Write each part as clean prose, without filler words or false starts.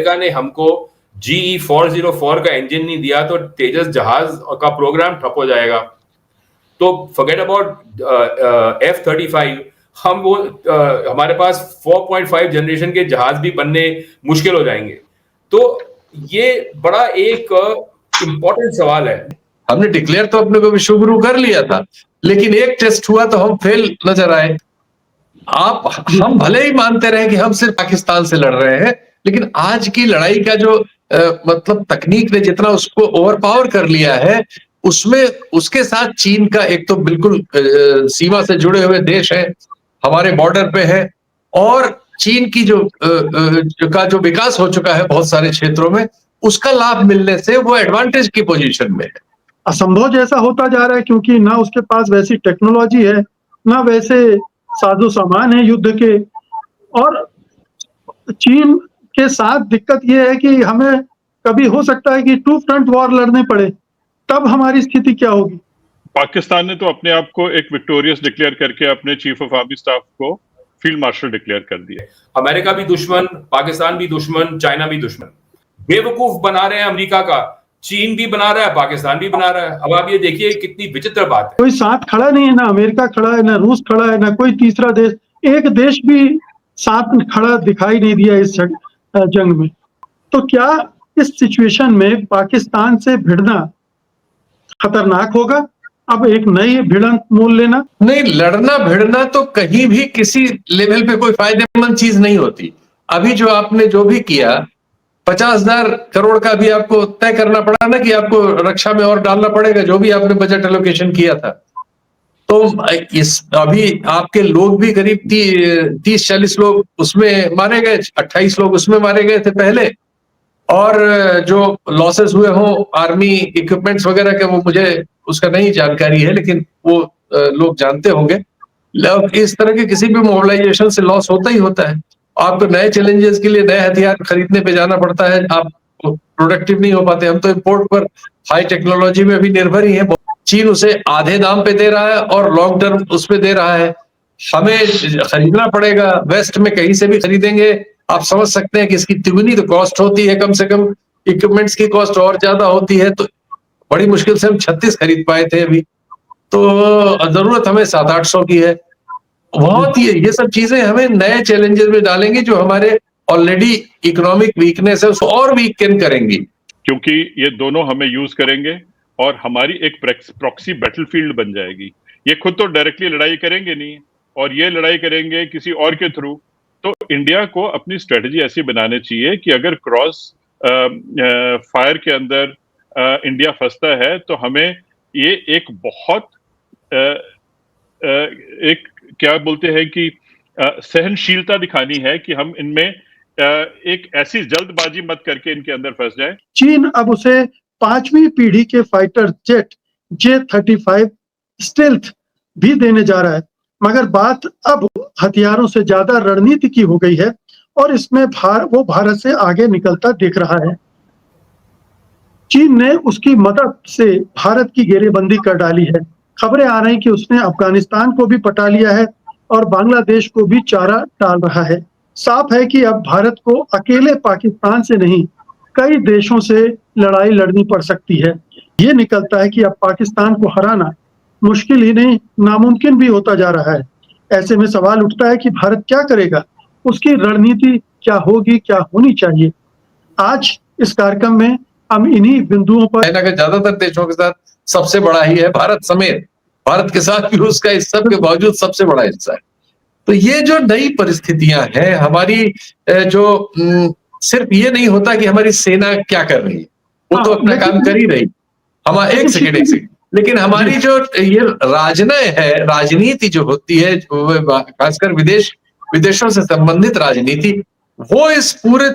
America ने हमको GE404 का इंजन नहीं दिया तो तेजस जहाज का प्रोग्राम ठप हो जाएगा। तो फॉरगेट अबाउट F-35, हम वो हमारे पास 4.5 जनरेशन के जहाज भी बनने मुश्किल हो जाएंगे। तो ये बड़ा एक इंपॉर्टेंट सवाल है। हमने डिक्लेयर तो अपने को विश्वगुरु कर लिया था, लेकिन एक टेस्ट हुआ तो हम फेल नजर आए। हम भले ही मानते रहे कि हम सिर्फ पाकिस्तान से लड़ रहे हैं, लेकिन आज की लड़ाई का जो मतलब तकनीक ने जितना उसको ओवरपावर कर लिया है, उसमें उसके साथ चीन का एक तो बिल्कुल सीमा से जुड़े हुए देश है, हमारे बॉर्डर पे है, और चीन की जो विकास हो चुका है बहुत सारे क्षेत्रों में, उसका लाभ मिलने से वो एडवांटेज की पोजीशन में है। असंभव जैसा होता जा रहा है, क्योंकि ना उसके पास वैसी टेक्नोलॉजी है, ना वैसे साजो सामान है युद्ध के। और चीन के साथ दिक्कत यह है कि हमें कभी हो सकता है कि 2 फ्रंट वॉर लड़ने पड़े, तब हमारी स्थिति क्या होगी। पाकिस्तान ने तो अपने आप को एक विक्टोरियस डिक्लेयर करके अपने चीफ ऑफ आर्मी स्टाफ को फील्ड मार्शल डिक्लेयर कर दिया। अमेरिका भी दुश्मन, पाकिस्तान भी दुश्मन, चाइना भी दुश्मन। बेवकूफ बना रहे हैं अमेरिका का, चीन भी बना रहा है, पाकिस्तान भी बना रहा है। अब आप ये देखिए कितनी विचित्र बात है। कोई साथ खड़ा नहीं है, ना अमेरिका खड़ा है, ना रूस खड़ा है, ना कोई तीसरा देश, एक देश भी साथ खड़ा दिखाई नहीं दिया इस जंग में। तो क्या इस सिचुएशन में पाकिस्तान से भिड़ना खतरनाक होगा? अब एक नई भिड़ंत मोल लेना? नहीं, लड़ना भिड़ना तो कहीं भी किसी लेवल पे कोई फायदेमंद चीज नहीं होती। अभी जो आपने जो भी किया, 50,000 करोड़ का भी आपको तय करना पड़ा ना कि आपको रक्षा में और डालना पड़ेगा, जो भी आपने बजट एलोकेशन किया था। तो अभी आपके लोग भी करीब 30-40 लोग उसमें मारे गए, 28 लोग उसमें मारे गए थे पहले। और जो लॉसेस हुए हों आर्मी इक्विपमेंट्स वगैरह के, वो मुझे उसका नहीं जानकारी है, लेकिन वो लोग जानते होंगे। इस तरह के किसी भी मोबिलाइजेशन से लॉस होता ही होता है। आपको नए चैलेंजेस के लिए नए हथियार खरीदने पे जाना पड़ता है, आप प्रोडक्टिव नहीं हो पाते। हम तो इंपोर्ट पर हाई टेक्नोलॉजी में भी निर्भर ही है। चीन उसे आधे दाम पे दे रहा है और लॉन्ग टर्म उस पे दे रहा है। हमें खरीदना पड़ेगा, वेस्ट में कहीं से भी खरीदेंगे, आप समझ सकते हैं कि इसकी तिगुनी तो कॉस्ट होती है, कम से कम इक्विपमेंट्स की कॉस्ट और ज्यादा होती है। तो बड़ी मुश्किल से हम 36 खरीद पाए थे अभी, तो जरूरत हमें 700-800 की है। बहुत ही ये सब चीजें हमें नए चैलेंजेस में डालेंगे, जो हमारे ऑलरेडी इकोनॉमिक वीकनेस है उसको और वीकन करेंगी। क्योंकि ये दोनों हमें यूज करेंगे और हमारी एक प्रॉक्सी बैटलफील्ड बन जाएगी। ये खुद तो डायरेक्टली लड़ाई करेंगे नहीं, और ये लड़ाई करेंगे किसी और के थ्रू। तो इंडिया को अपनी स्ट्रेटजी ऐसी बनानी चाहिए कि अगर क्रॉस फायर के अंदर इंडिया फंसता है, तो हमें ये एक बहुत एक क्या बोलते हैं कि सहनशीलता दिखानी है कि हम इनमें एक ऐसी जल्दबाजी मत करके इनके अंदर फंस जाए। चीन अब उसे 5वीं पीढ़ी के फाइटर जेट J-35 स्टेल्थ भी देने जा रहा है, मगर बात अब हथियारों से ज्यादा रणनीति की हो गई है, और इसमें वो भारत से आगे निकलता दिख रहा है। चीन ने उसकी मदद से भारत की घेरेबंदी कर डाली है। खबरें आ रही कि उसने अफगानिस्तान को भी पटा लिया है और बांग्लादेश को भी चारा डाल रहा है। साफ है कि अब भारत को अकेले पाकिस्तान से नहीं, कई देशों से लड़ाई लड़नी पड़ सकती है। ये निकलता है कि अब पाकिस्तान को हराना मुश्किल ही नहीं, नामुमकिन भी होता जा रहा है। ऐसे में सवाल उठता है कि भारत क्या करेगा, उसकी रणनीति क्या होगी, क्या होनी चाहिए। आज इस कार्यक्रम में हम इन्हीं बिंदुओं पर, चाइना के ज्यादातर देशों के साथ सबसे बड़ा ही है, भारत समेत, भारत के साथ भी उसका इस सब के बावजूद सबसे बड़ा हिस्सा है। तो ये जो नई परिस्थितियां हैं हमारी, जो सिर्फ ये नहीं होता कि हमारी सेना क्या कर रही है, वो तो अपना काम कर ही रही। एक सेकेंड, लेकिन हमारी जो ये राजनय है, राजनीति जो होती है, खासकर विदेशों से संबंधित राजनीति, वो इस पूरे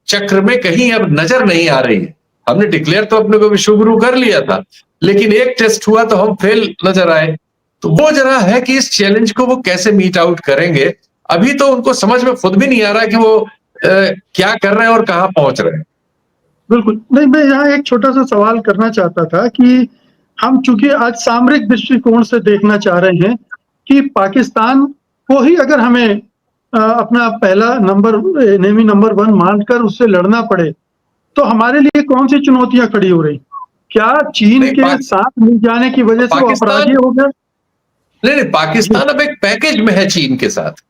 चक्र में कहीं अब नजर नहीं आ रही है। हमने डिक्लेयर तो अपने को विश्वगुरु कर लिया था, लेकिन एक टेस्ट हुआ तो हम फेल नजर आए। तो वो जरा है कि इस चैलेंज को वो कैसे मीट आउट करेंगे। अभी तो उनको समझ में खुद भी नहीं आ रहा कि वो क्या कर रहे हैं और कहां पहुंच रहे हैं। बिल्कुल नहीं, मैं यहाँ एक छोटा सा सवाल करना चाहता था कि हम चूंकि आज सामरिक दृष्टिकोण से देखना चाह रहे हैं कि पाकिस्तान को ही अगर हमें अपना पहला नंबर एनिमी नंबर 1 मानकर उससे लड़ना पड़े, तो हमारे लिए कौन सी चुनौतियां खड़ी हो रही? क्या चीन नहीं, के साथ मिल जाने की वजह से वो पाकिस्तान अपराधी हो गया? नहीं, पाकिस्तान अब एक पैकेज में है चीन के साथ।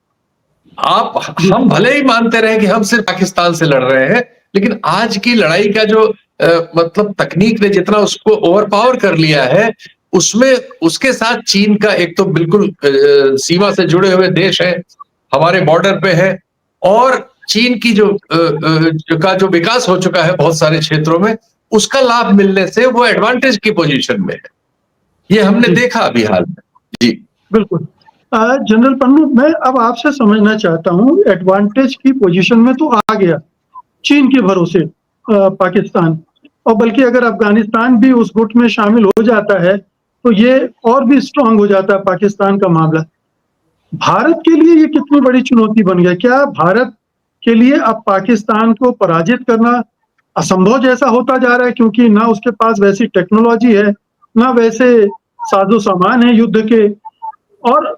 जी, हम भले ही मानते रहे कि हम सिर्फ पाकिस्तान से लड़ रहे हैं, लेकिन आज की लड़ाई का जो मतलब तकनीक ने जितना उसको ओवरपावर कर लिया है, उसमें उसके साथ चीन का एक तो बिल्कुल सीमा से जुड़े हुए देश है, हमारे बॉर्डर पे है, और चीन की जो विकास हो चुका है बहुत सारे क्षेत्रों में, उसका लाभ मिलने से वो एडवांटेज की पोजीशन में है। ये हमने जी। देखा अभी हाल में। जी। बिल्कुल। जनरल पन्नू, मैं अब आपसे समझना चाहता हूँ, एडवांटेज की पोजीशन में तो आ गया चीन के भरोसे पाकिस्तान, और बल्कि अगर अफगानिस्तान भी उस गुट में शामिल हो जाता है तो ये और भी स्ट्रांग हो जाता है पाकिस्तान का मामला। भारत के लिए ये कितनी बड़ी चुनौती बन गया? क्या भारत के लिए अब पाकिस्तान को पराजित करना असंभव जैसा होता जा रहा है, क्योंकि ना उसके पास वैसी टेक्नोलॉजी है, ना वैसे साजो सामान है युद्ध के, और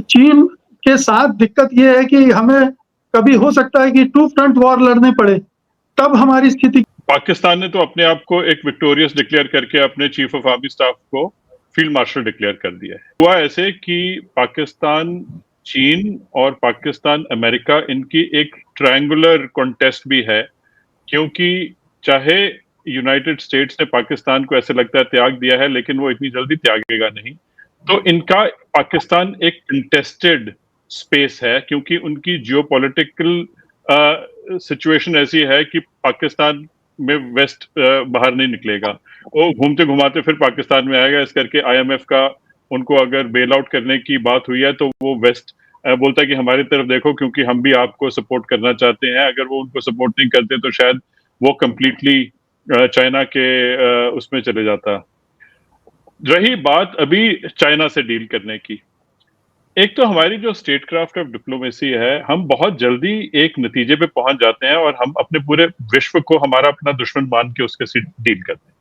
चीन के साथ दिक्कत ये है कि हमें कभी हो सकता है कि टू फ्रंट वॉर लड़ने पड़े, तब हमारी स्थिति। पाकिस्तान ने तो अपने आप को एक विक्टोरियस डिक्लेयर करके अपने चीफ ऑफ आर्मी स्टाफ को फील्ड मार्शल डिक्लेयर कर दिया है। हुआ ऐसे कि पाकिस्तान, चीन और पाकिस्तान अमेरिका, इनकी एक ट्रायंगुलर कॉन्टेस्ट भी है, क्योंकि चाहे यूनाइटेड स्टेट्स ने पाकिस्तान को ऐसे लगता है त्याग दिया है, लेकिन वो इतनी जल्दी त्यागेगा नहीं। तो इनका पाकिस्तान एक कंटेस्टेड स्पेस है, क्योंकि उनकी जियोपॉलिटिकल सिचुएशन ऐसी है कि पाकिस्तान में वेस्ट बाहर नहीं निकलेगा, वो घूमते घुमाते फिर पाकिस्तान में आएगा। इस करके आईएमएफ का उनको अगर बेल आउट करने की बात हुई है तो वो वेस्ट बोलता है कि हमारी तरफ देखो, क्योंकि हम भी आपको सपोर्ट करना चाहते हैं। अगर वो उनको सपोर्ट नहीं करते तो शायद वो कंप्लीटली चाइना के उसमें चले जाता। रही बात अभी चाइना से डील करने की, एक तो हमारी जो स्टेट क्राफ्ट ऑफ डिप्लोमेसी है, हम बहुत जल्दी एक नतीजे पे पहुंच जाते हैं और हम अपने पूरे विश्व को हमारा अपना दुश्मन मान के उसके से डील करते हैं।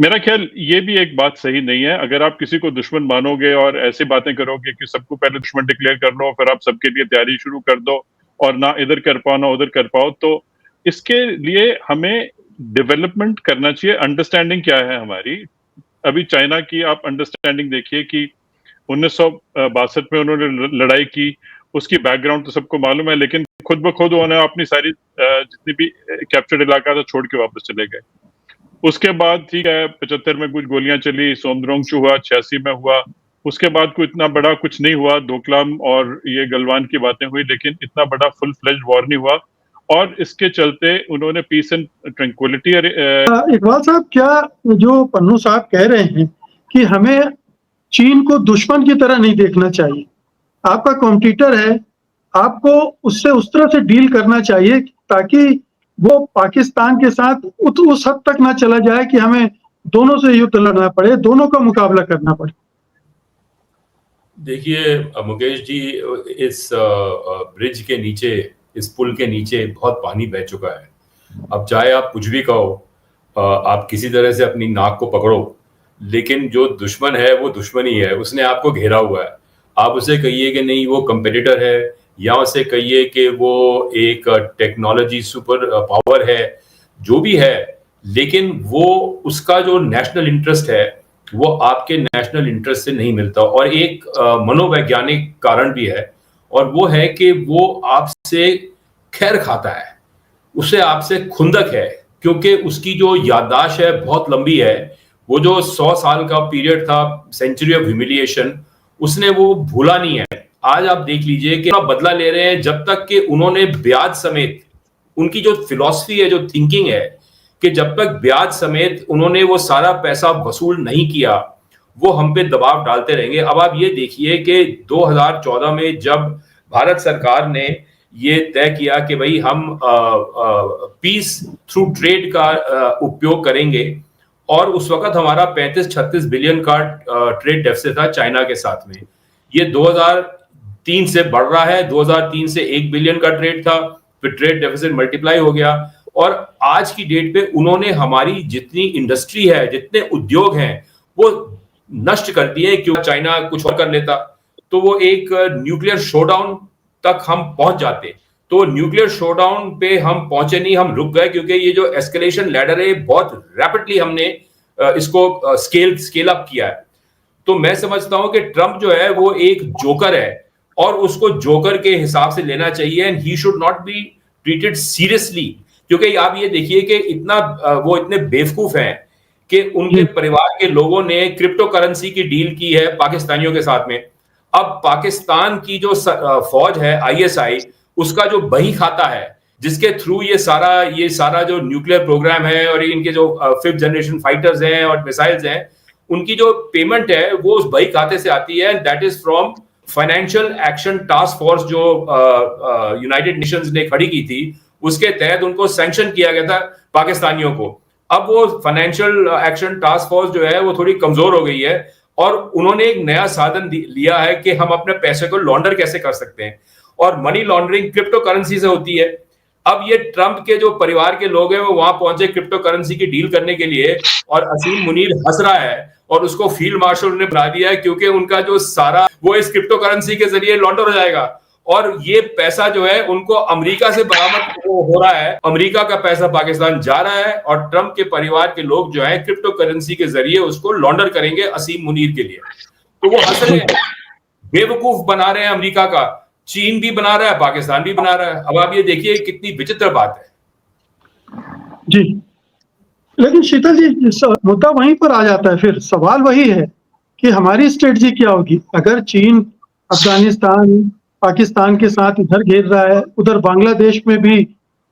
मेरा ख्याल ये भी एक बात सही नहीं है। अगर आप किसी को दुश्मन मानोगे और ऐसी बातें करोगे कि सबको पहले दुश्मन डिक्लेयर कर लो, फिर आप सबके लिए तैयारी शुरू कर दो और ना इधर कर पाओ ना उधर कर पाओ, तो इसके लिए हमें डेवलपमेंट करना चाहिए। अंडरस्टैंडिंग क्या है हमारी? अभी चाइना की आप अंडरस्टैंडिंग देखिए कि 1962 में उन्होंने लड़ाई की, उसकी बैकग्राउंड तो सबको मालूम है, लेकिन खुद ब खुद उन्होंने अपनी सारी जितनी भी कैप्चर्ड इलाका था छोड़ के वापस चले गए। उसके बाद ठीक है 75 में कुछ गोलियां चली, सोमद्रोंगचू हुआ, 86 में हुआ, उसके बाद कोई इतना बड़ा कुछ नहीं हुआ, डोकलाम और ये गलवान की बातें हुई, लेकिन इतना बड़ा फुल फ्लेज्ड वॉर नहीं हुआ। और इसके चलते उन्होंने पीस एंड ट्रैंक्विलिटी। इकबाल साहब, क्या जो पन्नू साहब कह रहे हैं कि हमें चीन को दुश्मन की तरह नहीं देखना चाहिए, आपका कॉम्पिटिटर है, आपको उससे उस तरह से डील करना चाहिए ताकि वो पाकिस्तान के साथ उस हद तक ना चला जाए कि हमें दोनों से युद्ध लड़ना पड़े, दोनों का मुकाबला करना पड़े? देखिए मुकेश जी, इस ब्रिज के नीचे, इस पुल के नीचे बहुत पानी बह चुका है। अब चाहे आप कुछ भी कहो, आप किसी तरह से अपनी नाक को पकड़ो, लेकिन जो दुश्मन है वो दुश्मन ही है, उसने आपको घेरा हुआ है। आप उसे कहिए कि नहीं वो कंपेटिटर है, या उसे कहिए कि वो एक टेक्नोलॉजी सुपर पावर है, जो भी है, लेकिन वो उसका जो नेशनल इंटरेस्ट है वो आपके नेशनल इंटरेस्ट से नहीं मिलता। और एक मनोवैज्ञानिक कारण भी है, और वो है कि वो आपसे खैर खाता है, उसे आपसे खुंदक है, क्योंकि उसकी जो याददाश्त है बहुत लंबी है। वो जो 100 साल का पीरियड था, सेंचुरी ऑफ ह्यूमिलिएशन, उसने वो भूला नहीं है। आज आप देख लीजिए कि बदला ले रहे हैं, जब तक कि उन्होंने ब्याज समेत, उनकी जो फिलॉसफी है, जो थिंकिंग है, कि जब तक ब्याज समेत उन्होंने वो सारा पैसा वसूल नहीं किया, वो हम पे दबाव डालते रहेंगे। अब आप ये देखिए कि 2014 में जब भारत सरकार ने ये तय किया कि भाई हम पीस थ्रू ट्रेड का उपयोग करेंगे, और उस वक्त हमारा 35-36 बिलियन का ट्रेड डेफिसिट था चाइना के साथ में। ये 2003 से बढ़ रहा है, 2003 से 1 बिलियन का ट्रेड था, फिर ट्रेड डेफिसिट मल्टीप्लाई हो गया, और आज की डेट पे उन्होंने हमारी जितनी इंडस्ट्री है, जितने उद्योग हैं, वो नष्ट कर दिए। क्यों? चाइना कुछ और कर लेता तो वो एक न्यूक्लियर शोडाउन तक हम पहुंच जाते, तो न्यूक्लियर शोडाउन पे हम पहुंचे नहीं, हम रुक गए, क्योंकि ये जो एस्केलेशन लैडर है बहुत रैपिडली हमने इसको स्केल अप किया है। तो मैं समझता हूं कि ट्रंप जो है वो एक जोकर है और उसको जोकर के हिसाब से लेना चाहिए, and he should not be treated seriously. क्योंकि आप ये देखिए कि इतना वो इतने बेवकूफ हैं कि उनके परिवार के लोगों ने क्रिप्टो करेंसी की डील की है पाकिस्तानियों के साथ में। अब पाकिस्तान की जो फौज है ISI, उसका जो बही खाता है जिसके थ्रू ये सारा जो न्यूक्लियर प्रोग्राम है और इनके जो 5th जनरेशन फाइटर्स हैं और मिसाइल्स हैं, उनकी जो पेमेंट है वो उस बही खाते से आती है, and that is from financial action task force जो यूनाइटेड नेशंस ने खड़ी की थी, उसके तहत उनको सैंक्शन किया गया था पाकिस्तानियों को। अब वो फाइनेंशियल एक्शन टास्क फोर्स जो है वो थोड़ी कमजोर हो गई है और उन्होंने एक नया साधन लिया है कि हम अपने पैसे को लॉन्डर कैसे कर सकते हैं, और मनी लॉन्ड्रिंग क्रिप्टो करेंसी से होती है। अब ये ट्रंप के जो परिवार के लोग हैं वो वहां पहुंचे क्रिप्टो करेंसी की डील करने के लिए, और असीम मुनीर हंस रहा है और उसको फील्ड मार्शल ने बना दिया है, क्योंकि उनका जो सारा वो इस क्रिप्टो करेंसी के जरिए लॉन्डर हो जाएगा, और ये पैसा जो है उनको अमेरिका से बरामद हो रहा है, अमेरिका का पैसा पाकिस्तान जा रहा है, और ट्रंप के परिवार के लोग जो है क्रिप्टो करेंसी के जरिए उसको लॉन्डर करेंगे असीम मुनीर के लिए। तो वो हंस रहे हैं, बेवकूफ बना रहे हैं अमेरिका का, चीन भी बना रहा है, पाकिस्तान भी बना रहा है। अब आप ये देखिए कितनी विचित्र बात है। जी, लेकिन शीतल जी, मुद्दा वहीं पर आ जाता है, फिर सवाल वही है कि हमारी स्ट्रेटजी क्या होगी। अगर चीन अफगानिस्तान पाकिस्तान के साथ इधर घेर रहा है, उधर बांग्लादेश में भी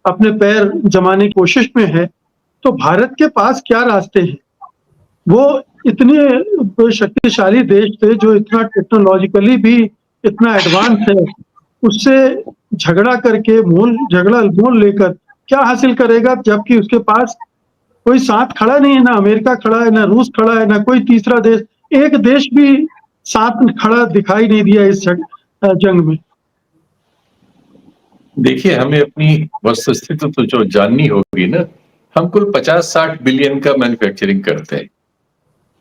अपने पैर जमाने की कोशिश में है, तो भारत के पास क्या रास्ते हैं। वो इतने शक्तिशाली देश थे जो इतना टेक्नोलॉजिकली भी इतना एडवांस है, उससे झगड़ा करके मोल लेकर क्या हासिल करेगा, जबकि उसके पास कोई साथ खड़ा नहीं है, ना अमेरिका खड़ा है, ना रूस खड़ा है, ना कोई तीसरा देश, एक देश भी साथ खड़ा दिखाई नहीं दिया इस जंग में। देखिए, हमें अपनी वस्तुस्थिति तो जो जाननी होगी ना। हम कुल 50-60 बिलियन का मैन्युफैक्चरिंग करते हैं,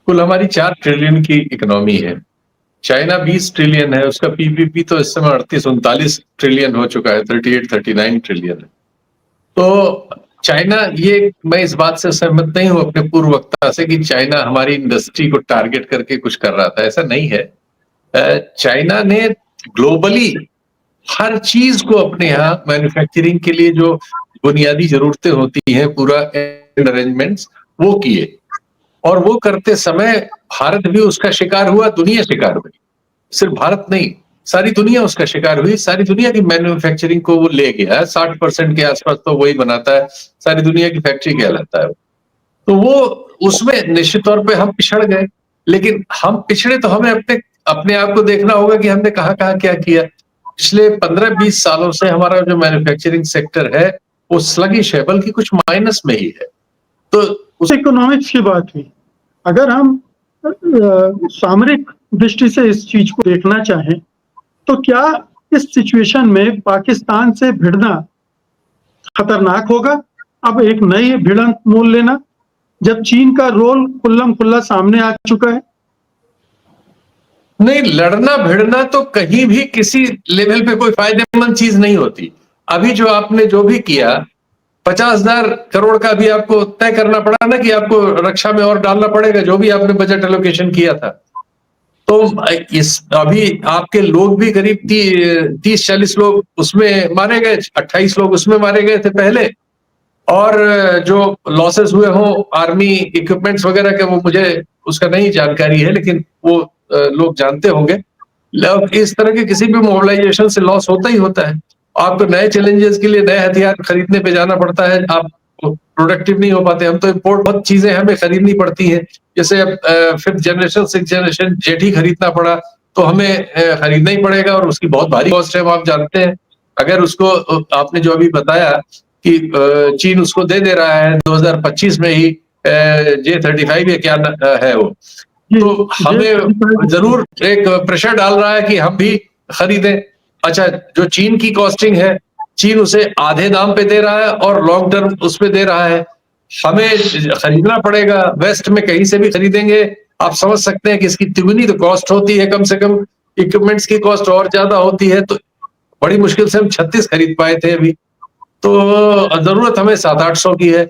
कुल हमारी 4 ट्रिलियन की इकोनॉमी है। चाइना 20 ट्रिलियन है, उसका PPP तो इस समय 38-39 ट्रिलियन हो चुका है, 38-39 ट्रिलियन है। तो चाइना, ये मैं इस बात से सहमत नहीं हूं अपने पूर्व वक्ता से कि चाइना हमारी इंडस्ट्री को टारगेट करके कुछ कर रहा था, ऐसा नहीं है। चाइना ने ग्लोबली हर चीज को अपने यहाँ मैन्युफैक्चरिंग के लिए जो बुनियादी जरूरतें होती हैं, पूरा अरेंजमेंट्स वो किए, और वो करते समय भारत भी उसका शिकार हुआ, दुनिया शिकार हुई। सिर्फ भारत नहीं, सारी दुनिया उसका शिकार हुई। सारी दुनिया की मैन्युफैक्चरिंग को वो ले गया। 60% के आसपास तो वही बनाता है, सारी दुनिया की फैक्ट्री कहलाता है। तो वो उसमें निश्चित तौर पे हम पिछड़ गए, लेकिन हम पिछड़े तो हमें अपने आप को देखना होगा कि हमने कहाँ क्या किया। पिछले 15-20 सालों से हमारा जो मैन्युफैक्चरिंग सेक्टर है वो स्लगिश है, बल्कि कुछ माइनस में ही है। तो उस इकोनॉमिक्स की बात हुई। अगर हम सामरिक दृष्टि से इस चीज को देखना चाहें, तो क्या इस सिचुएशन में पाकिस्तान से भिड़ना खतरनाक होगा? अब एक नई भिड़ंत मोल लेना, जब चीन का रोल खुल्लम खुल्ला सामने आ चुका है। नहीं, लड़ना भिड़ना तो कहीं भी किसी लेवल पे कोई फायदेमंद चीज नहीं होती। अभी जो आपने जो भी किया, 50,000 करोड़ का भी आपको तय करना पड़ा ना कि आपको रक्षा में और डालना पड़ेगा, जो भी आपने बजट एलोकेशन किया था। तो अभी आपके लोग भी करीब 30-40 लोग उसमें मारे गए, 28 लोग उसमें मारे गए थे पहले, और जो लॉसेस हुए हों आर्मी इक्विपमेंट्स वगैरह के, वो मुझे उसका नहीं जानकारी है, लेकिन वो लोग जानते होंगे। इस तरह के किसी भी मोबिलाइजेशन से लॉस होता ही होता है। आपको नए चैलेंजेस के लिए नए हथियार खरीदने पे जाना पड़ता है, आप प्रोडक्टिव नहीं हो पाते। हम तो इम्पोर्ट बहुत चीजें हमें खरीदनी पड़ती हैं, जैसे अब 5th generation 6th generation jet ही खरीदना पड़ा तो हमें खरीदना ही पड़ेगा, और उसकी बहुत भारी कॉस्ट है, आप जानते हैं। अगर उसको आपने जो अभी बताया कि चीन उसको दे रहा है 2025 में ही J-35 या क्या है वो, तो हमें जरूर एक प्रेशर डाल रहा है कि हम भी खरीदें। अच्छा, जो चीन की कॉस्टिंग है, चीन उसे आधे दाम पे दे रहा है और लॉन्ग टर्म उस पे दे रहा है, हमें खरीदना पड़ेगा। वेस्ट में कहीं से भी खरीदेंगे, आप समझ सकते हैं कि इसकी तिगुनी तो कॉस्ट होती है, कम से कम इक्विपमेंट्स की कॉस्ट और ज्यादा होती है। तो बड़ी मुश्किल से हम 36 खरीद पाए थे अभी, तो जरूरत हमें 700-800 की है।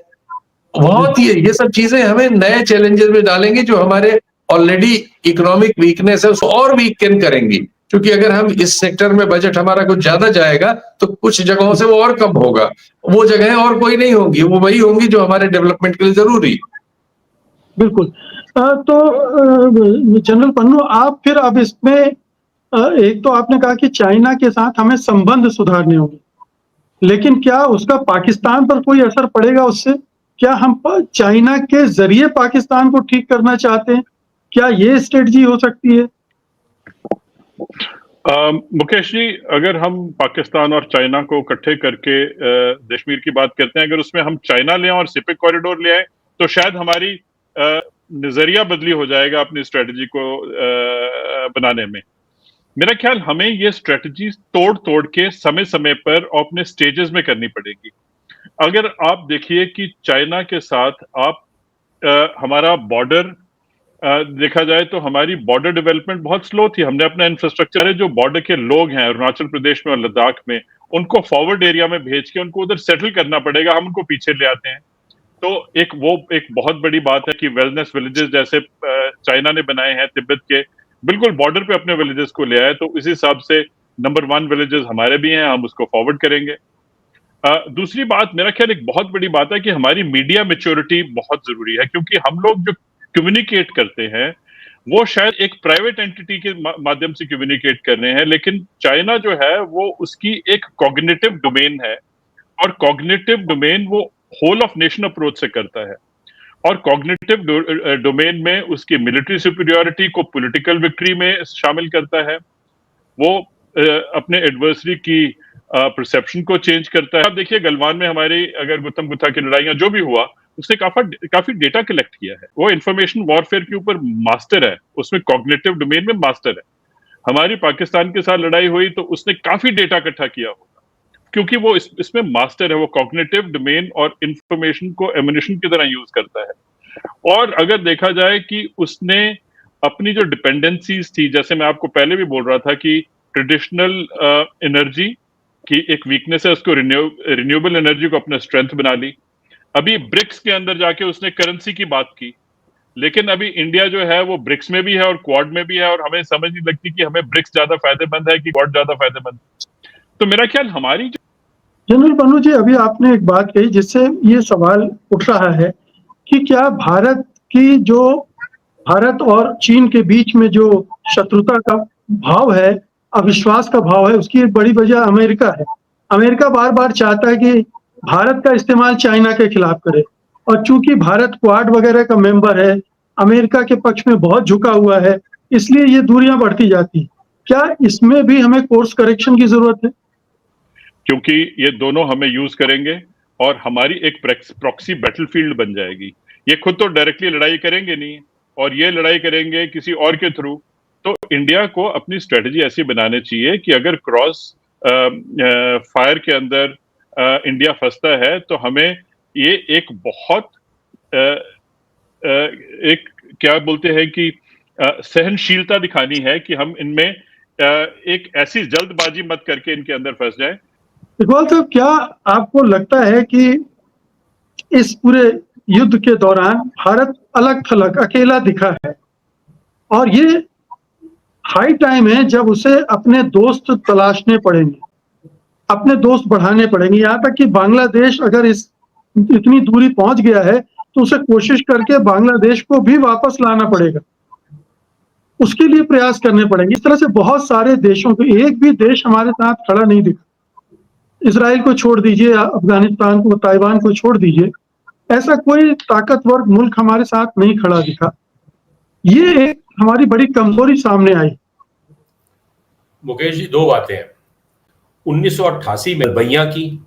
बहुत ये सब चीजें हमें नए चैलेंजेस में डालेंगी जो हमारे ऑलरेडी इकोनॉमिक वीकनेस है उसको और वीकन करेंगी, क्योंकि अगर हम इस सेक्टर में बजट हमारा कुछ ज्यादा जाएगा तो कुछ जगहों से वो और कम होगा, वो जगहें और कोई नहीं होंगी, वो वही होंगी जो हमारे डेवलपमेंट के लिए जरूरी। बिल्कुल। तो जनरल पन्नू, आप फिर अब इसमें एक तो आपने कहा कि चाइना के साथ हमें संबंध सुधारने होंगे, लेकिन क्या उसका पाकिस्तान पर कोई असर पड़ेगा उससे? क्या हम चाइना के जरिए पाकिस्तान को ठीक करना चाहते हैं? क्या ये स्ट्रेटजी हो सकती है? मुकेश जी, अगर हम पाकिस्तान और चाइना को इकट्ठे करके कश्मीर की बात करते हैं, अगर उसमें हम चाइना ले और सिपिक कॉरिडोर ले आए तो शायद हमारी नजरिया बदली हो जाएगा अपनी स्ट्रेटजी को बनाने में। मेरा ख्याल हमें ये स्ट्रेटजी तोड़ तोड़ के समय समय पर और अपने स्टेजेस में करनी पड़ेगी। अगर आप देखिए कि चाइना के साथ आप हमारा बॉर्डर देखा जाए तो हमारी बॉर्डर डेवलपमेंट बहुत स्लो थी। हमने अपना इंफ्रास्ट्रक्चर, जो बॉर्डर के लोग हैं अरुणाचल प्रदेश में और लद्दाख में, उनको फॉरवर्ड एरिया में भेज के उनको उधर सेटल करना पड़ेगा, हम उनको पीछे ले आते हैं। तो एक बहुत बड़ी बात है कि वेलनेस विलेजेस जैसे चाइना ने बनाए हैं तिब्बत के बिल्कुल बॉर्डर पे अपने विलेजेस को ले आए, तो इस हिसाब से नंबर 1 विलेजेस हमारे भी हैं, हम उसको फॉरवर्ड करेंगे। दूसरी बात, मेरा ख्याल एक बहुत बड़ी बात है कि हमारी मीडिया मैच्योरिटी बहुत जरूरी है, क्योंकि हम लोग जो कम्युनिकेट करते हैं वो शायद एक प्राइवेट एंटिटी के माध्यम से कम्युनिकेट कर रहे हैं, लेकिन चाइना जो है वो उसकी एक कॉग्निटिव डोमेन है, और कॉग्निटिव डोमेन वो होल ऑफ नेशन अप्रोच से करता है, और कॉग्निटिव डोमेन में उसकी मिलिट्री सुपीरियरिटी को पॉलिटिकल विक्ट्री में शामिल करता है, वो अपने एडवर्सरी की परसेप्शन को चेंज करता है। आप देखिए गलवान में हमारी अगर गुत्तम गुत्था की लड़ाइयां जो भी हुआ, उसने काफी डेटा कलेक्ट किया है, वो इंफॉर्मेशन वॉरफेयर के ऊपर मास्टर है, उसमें कॉग्निटिव डोमेन में मास्टर है। हमारी पाकिस्तान के साथ लड़ाई हुई तो उसने काफी डेटा इकट्ठा किया होगा, क्योंकि वो इसमें मास्टर है, वो कॉग्निटिव डोमेन और इंफॉर्मेशन को एमुनिशन की तरह यूज करता है। और अगर देखा जाए कि उसने अपनी जो डिपेंडेंसीज थी, जैसे मैं आपको पहले भी बोल रहा था कि ट्रेडिशनल एनर्जी की एक वीकनेस है, उसको रिन्यूएबल एनर्जी को अपना स्ट्रेंथ बना ली। अभी ब्रिक्स के अंदर जाके उसने करेंसी की बात की, लेकिन अभी इंडिया जो है वो ब्रिक्स में भी है और क्वाड में भी है, और हमें समझ नहीं लगती कि हमें ब्रिक्स ज्यादा फायदेमंद है कि क्वाड ज्यादा फायदेमंद। तो मेरा ख्याल हमारी जनरल पन्नू जी, अभी आपने एक बात कही जिससे ये सवाल उठ रहा है कि क्या भारत और चीन के बीच में जो शत्रुता का भाव है, अविश्वास का भाव है, उसकी एक बड़ी वजह अमेरिका है। अमेरिका बार बार चाहता है कि भारत का इस्तेमाल चाइना के खिलाफ करे, और चूंकि भारत क्वाड वगैरह का मेंबर है, अमेरिका के पक्ष में बहुत झुका हुआ है, इसलिए ये दूरियां बढ़ती जाती हैं। क्या इसमें भी हमें कोर्स करेक्शन की जरूरत है? क्योंकि ये दोनों हमें यूज करेंगे और हमारी एक प्रॉक्सी बैटलफील्ड बन जाएगी। ये खुद तो डायरेक्टली लड़ाई करेंगे नहीं, और ये लड़ाई करेंगे किसी और के थ्रू। तो इंडिया को अपनी स्ट्रेटजी ऐसी बनानी चाहिए कि अगर क्रॉस फायर के अंदर इंडिया फंसता है तो हमें ये एक बहुत एक क्या बोलते हैं कि सहनशीलता दिखानी है कि हम इनमें एक ऐसी जल्दबाजी मत करके इनके अंदर फंस जाए। इकबाल साहब, क्या आपको लगता है कि इस पूरे युद्ध के दौरान भारत अलग थलग अकेला दिखा है, और ये हाई टाइम है जब उसे अपने दोस्त तलाशने पड़ेंगे, अपने दोस्त बढ़ाने पड़ेंगे? यहाँ तक कि बांग्लादेश अगर इतनी दूरी पहुंच गया है तो उसे कोशिश करके बांग्लादेश को भी वापस लाना पड़ेगा, उसके लिए प्रयास करने पड़ेंगे। इस तरह से बहुत सारे देशों को, एक भी देश हमारे साथ खड़ा नहीं दिखा। इजराइल को छोड़ दीजिए, अफगानिस्तान को, ताइवान को छोड़ दीजिए, ऐसा कोई ताकतवर मुल्क हमारे साथ नहीं खड़ा दिखा। ये एक हमारी बड़ी कमजोरी सामने आई। मुकेश जी, 2 बातें हैं। 1988 में भैया की,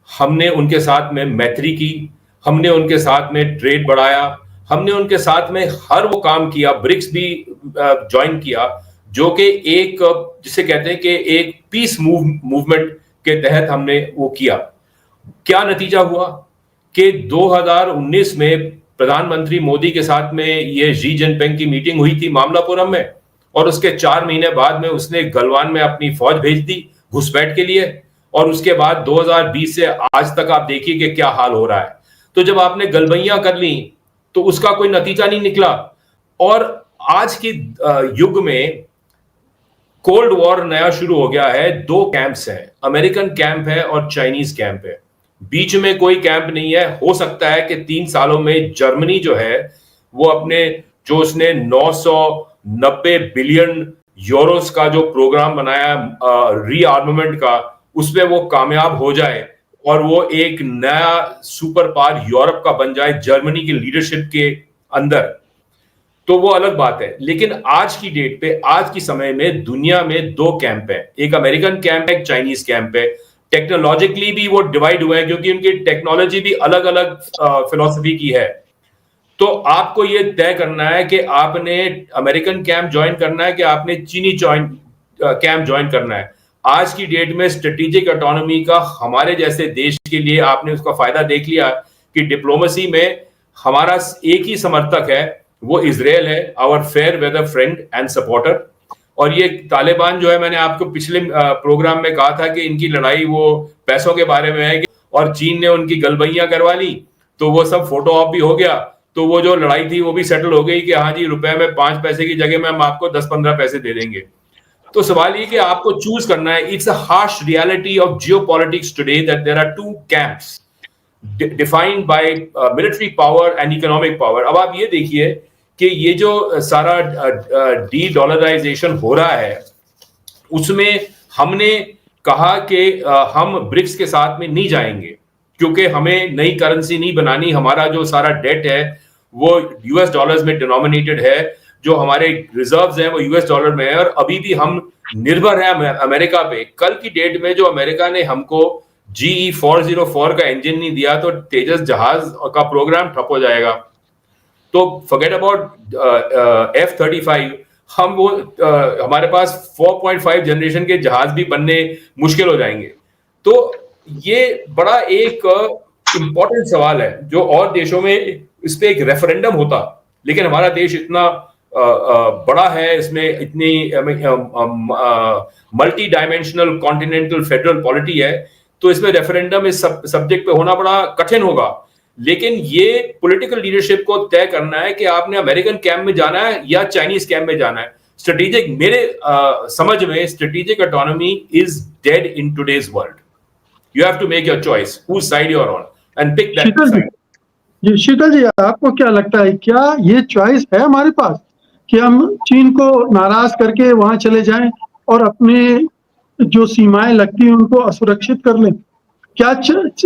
हमने उनके साथ में मैत्री की, हमने उनके साथ में ट्रेड बढ़ाया, हमने उनके साथ में हर वो काम किया, ब्रिक्स भी ज्वाइन किया, जो कि एक जिसे कहते हैं कि एक पीस मूवमेंट के तहत हमने वो किया। क्या नतीजा हुआ कि 2019 में प्रधानमंत्री मोदी के साथ में ये शी जिनपिंग की मीटिंग हुई थी मामलापुरम में, और उसके 4 महीने बाद में उसने गलवान में अपनी फौज भेज दी, घुसपैठ के लिए, और उसके बाद 2020 से आज तक आप देखिए कि क्या हाल हो रहा है। तो जब आपने गलबैयां कर ली तो उसका कोई नतीजा नहीं निकला। और आज के युग में कोल्ड वॉर नया शुरू हो गया है। दो कैंप्स हैं, अमेरिकन कैंप है और चाइनीज कैंप है, बीच में कोई कैंप नहीं है। हो सकता है कि 3 सालों में जर्मनी जो है वो अपने जो उसने 990 बिलियन यूरोस का जो प्रोग्राम बनाया रीआर्मामेंट का, उसमें वो कामयाब हो जाए और वो एक नया सुपर पावर यूरोप का बन जाए जर्मनी की लीडरशिप के अंदर, तो वो अलग बात है। लेकिन आज की डेट पे, आज की समय में दुनिया में दो कैंप है, एक अमेरिकन कैंप है, एक चाइनीज कैंप है। टेक्नोलॉजिकली भी वो डिवाइड हुए हैं क्योंकि उनकी टेक्नोलॉजी भी अलग अलग फिलॉसफी की है। तो आपको ये तय करना है कि आपने अमेरिकन कैंप ज्वाइन करना है कि आपने चीनी कैंप ज्वाइन करना है। आज की डेट में स्ट्रेटेजिक ऑटोनॉमी का हमारे जैसे देश के लिए आपने उसका फायदा देख लिया कि डिप्लोमेसी में हमारा एक ही समर्थक है, वो इजराइल है, our fair weather friend and supporter. और ये तालिबान जो है, मैंने आपको पिछले प्रोग्राम में कहा था कि इनकी लड़ाई वो पैसों के बारे में है, और चीन ने उनकी गलबैयां करवा ली तो वो सब फोटो ऑफ भी हो गया, तो वो जो लड़ाई थी वो भी सेटल हो गई कि हाँ जी, रुपए में 5 पैसे की जगह में हम आपको 10-15 पैसे दे देंगे। तो सवाल ये कि आपको चूज करना है। It's a harsh reality of geopolitics today that there are two camps defined by military power and economic power. अब आप ये देखिए कि ये जो सारा डी डॉलराइजेशन हो रहा है, उसमें हमने कहा कि हम ब्रिक्स के साथ में नहीं जाएंगे क्योंकि हमें नई करेंसी नहीं बनानी। हमारा जो सारा डेट है वो यूएस डॉलर्स में डिनोमिनेटेड है, जो हमारे रिजर्व्स हैं वो यूएस डॉलर में है, और अभी भी हम निर्भर हैं अमेरिका पे। कल की डेट में जो अमेरिका ने हमको GE404 का इंजन नहीं दिया तो तेजस जहाज का प्रोग्राम ठप हो जाएगा। तो फॉरगेट अबाउट F-35, हम वो हमारे पास 4.5 जनरेशन के जहाज भी बनने मुश्किल हो जाएंगे। तो ये बड़ा एक इंपॉर्टेंट सवाल है जो और देशों में इस पे एक रेफरेंडम होता, लेकिन हमारा देश इतना बड़ा है, इसमें इतनी multi dimensional continental federal polity है, तो इसमें रेफरेंडम इस सब्जेक्ट पे होना बड़ा कठिन होगा। लेकिन ये पॉलिटिकल लीडरशिप को तय करना है कि आपने अमेरिकन कैंप में जाना है या चाइनीज कैंप में जाना है। स्ट्रेटेजिक, मेरे समझ में strategic autonomy is dead in today's world. You have to make your choice whose side you are on and pick that side. Ji Sheetal ji, आपको क्या लगता है, क्या ये चॉइस है हमारे पास कि हम चीन को नाराज करके वहां चले जाएं और अपने जो सीमाएं लगती हैं उनको असुरक्षित कर लें? क्या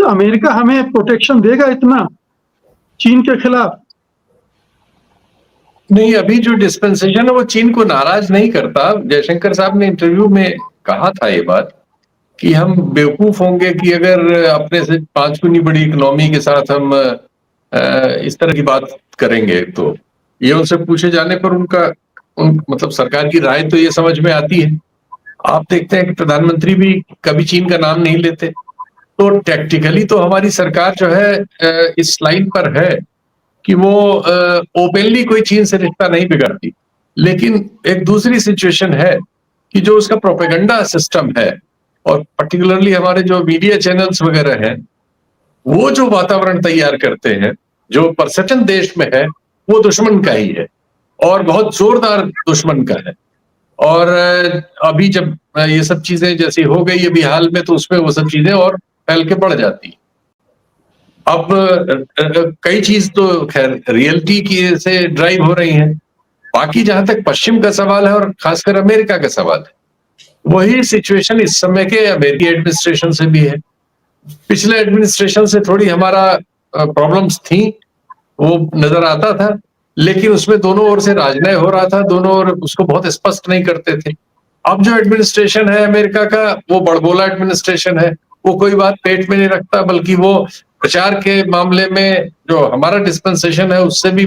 अमेरिका हमें प्रोटेक्शन देगा इतना चीन के खिलाफ? नहीं, अभी जो डिस्पेंसेशन है वो चीन को नाराज नहीं करता। जयशंकर साहब ने इंटरव्यू में कहा था ये बात कि हम बेवकूफ होंगे कि अगर अपने से 5 गुनी बड़ी इकोनॉमी के साथ हम इस तरह की बात करेंगे। तो ये उनसे पूछे जाने पर मतलब सरकार की राय तो ये समझ में आती है। आप देखते हैं कि प्रधानमंत्री भी कभी चीन का नाम नहीं लेते। तो टैक्टिकली तो हमारी सरकार जो है इस लाइन पर है कि वो ओपनली कोई चीन से रिश्ता नहीं बिगाड़ती। लेकिन एक दूसरी सिचुएशन है कि जो उसका प्रोपेगेंडा सिस्टम है, और पर्टिकुलरली हमारे जो मीडिया चैनल्स वगैरह हैं, वो जो वातावरण तैयार करते हैं, जो परसेप्शन देश में है, वो दुश्मन का ही है और बहुत जोरदार दुश्मन का है। और अभी जब ये सब चीजें जैसी हो गई अभी हाल में, तो उसमें वो सब चीजें और फैल के बढ़ जाती। अब कई चीज तो खैर रियलिटी की से ड्राइव हो रही हैं। बाकी जहां तक पश्चिम का सवाल है और खासकर अमेरिका का सवाल है, वही सिचुएशन इस समय के अमेरिकी एडमिनिस्ट्रेशन से भी है। पिछले एडमिनिस्ट्रेशन से थोड़ी हमारा प्रॉब्लम्स थी, वो नजर आता था, लेकिन उसमें दोनों ओर से राजनय हो रहा था, दोनों ओर उसको बहुत स्पष्ट नहीं करते थे। अब जो एडमिनिस्ट्रेशन है अमेरिका का, वो बड़बोला एडमिनिस्ट्रेशन है। वो कोई बात पेट में नहीं रखता, बल्कि वो प्रचार के मामले में जो हमारा डिस्पेंसेशन है उससे भी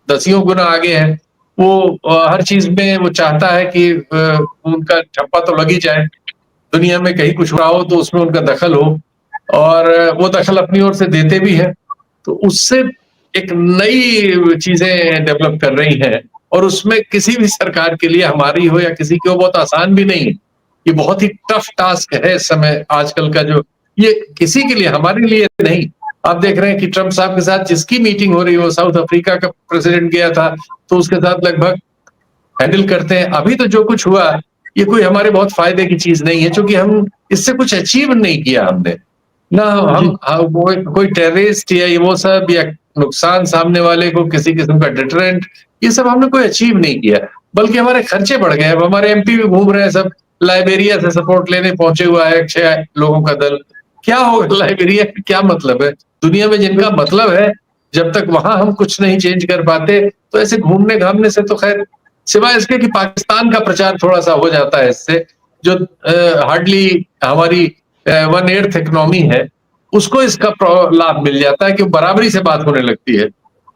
10 गुना आगे है। वो हर चीज में वो चाहता है कि उनका ठप्पा तो लग ही जाए, दुनिया में कहीं कुछ रहा हो तो उसमें उनका दखल हो, और वो दखल अपनी ओर से देते भी है। तो उससे एक नई चीजें डेवलप कर रही हैं, और उसमें किसी भी सरकार के लिए, हमारी हो या किसी की हो, बहुत आसान भी नहीं है। ये बहुत ही टफ टास्क है इस समय आजकल का, जो ये किसी के लिए, हमारे लिए नहीं। आप देख रहे हैं कि ट्रंप साहब के साथ जिसकी मीटिंग हो रही है, वो साउथ अफ्रीका का प्रेसिडेंट गया था तो उसके साथ लगभग हैंडल करते हैं। अभी तो जो कुछ हुआ ये कोई हमारे बहुत फायदे की चीज नहीं है, क्योंकि हम इससे कुछ अचीव नहीं किया हमने ना। हम कोई टेररिस्ट या ये वो सब, या नुकसान सामने वाले को किसी किस्म का डिटरेंट, ये सब हमने कोई अचीव नहीं किया, बल्कि हमारे खर्चे बढ़ गए। अब हमारे एमपी भी घूम रहे हैं, सब लाइबेरिया से सपोर्ट लेने पहुंचे हुआ है 6 लोगों का दल। क्या होगा लाइबेरिया, क्या मतलब है? दुनिया में जिनका मतलब है, जब तक वहां हम कुछ नहीं चेंज कर पाते तो ऐसे घूमने घामने से तो खैर, सिवाय इसके कि पाकिस्तान का प्रचार थोड़ा सा हो जाता है इससे, जो हार्डली हमारी 1/8 इकोनॉमी है, उसको इसका लाभ मिल जाता है कि बराबरी से बात होने लगती है।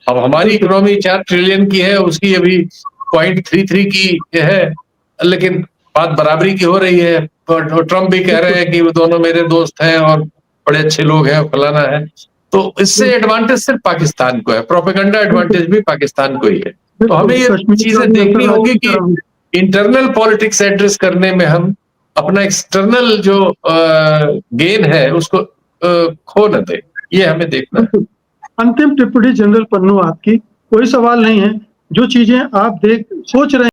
अब हमारी इकोनॉमी 4 ट्रिलियन की है, उसकी अभी 0.33 की है, लेकिन बात बराबरी की हो रही है। तो ट्रम्प भी कह रहे हैं कि वो दोनों मेरे दोस्त हैं और बड़े अच्छे लोग हैं, फलाना है। तो इससे एडवांटेज सिर्फ पाकिस्तान को है, प्रोपेगेंडा एडवांटेज भी पाकिस्तान को ही है। तो हमें ये चीजें देखनी होगी कि इंटरनल पॉलिटिक्स एड्रेस करने में हम अपना एक्सटर्नल जो गेन है उसको खो न दे, ये हमें देखना है। अंतिम टिप्पणी जनरल पन्नू आपकी, कोई सवाल नहीं है, जो चीजें आप सोच रहे हैं